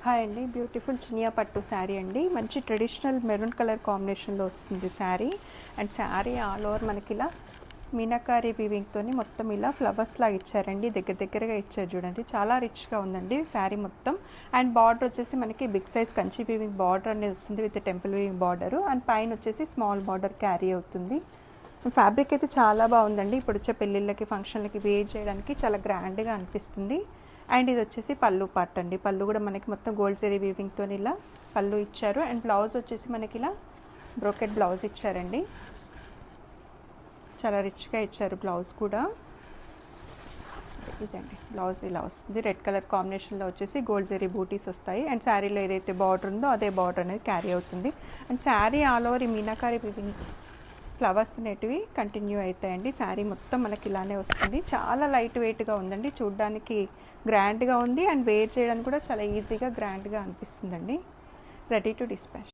Hi అండి, beautiful Chiniya పట్టు శారీ అండి. మంచి ట్రెడిషనల్ మెరూన్ కలర్ కాంబినేషన్లో వస్తుంది sari. And sari all over మనకి ఇలా మీనాకారి వీవింగ్తోని మొత్తం ఇలా ఫ్లవర్స్ లాగా ఇచ్చారండి. దగ్గరగా ఇచ్చారు చూడండి, చాలా రిచ్గా ఉందండి శారీ మొత్తం. అండ్ బార్డర్ వచ్చేసి మనకి big size Kanchi weaving border అనేది వస్తుంది with temple weaving border. And పైన వచ్చేసి స్మాల్ బార్డర్ క్యారీ అవుతుంది. ఫ్యాబ్రిక్ అయితే చాలా బాగుందండి. ఇప్పుడు వచ్చే పెళ్ళిళ్ళకి ఫంక్షన్లకి వేర్ చేయడానికి చాలా గ్రాండ్గా అనిపిస్తుంది. అండ్ ఇది వచ్చేసి పళ్ళు పార్ట్ అండి. పళ్ళు కూడా మనకి మొత్తం గోల్డ్ జరీ వీవింగ్తో ఇలా పళ్ళు ఇచ్చారు. అండ్ బ్లౌజ్ వచ్చేసి మనకి ఇలా బ్రోకెట్ బ్లౌజ్ ఇచ్చారండి. చాలా రిచ్గా ఇచ్చారు బ్లౌజ్ కూడా. ఇదండి బ్లౌజ్ ఇలా వస్తుంది. రెడ్ కలర్ కాంబినేషన్లో వచ్చేసి గోల్డ్ జరీ బూటీస్ వస్తాయి. అండ్ శారీలో ఏదైతే బార్డర్ ఉందో అదే బార్డర్ అనేది క్యారీ అవుతుంది. అండ్ శారీ ఆల్ ఓవర్ ఈ మీనాకారి వీవింగ్ ఫ్లవర్స్ అనేటివి కంటిన్యూ అవుతాయండి. శారీ మొత్తం మనకి ఇలానే వస్తుంది. చాలా లైట్ వెయిట్గా ఉందండి, చూడడానికి గ్రాండ్గా ఉంది. అండ్ వేర్ చేయడానికి కూడా చాలా ఈజీగా గ్రాండ్గా అనిపిస్తుందండి. Ready to dispatch.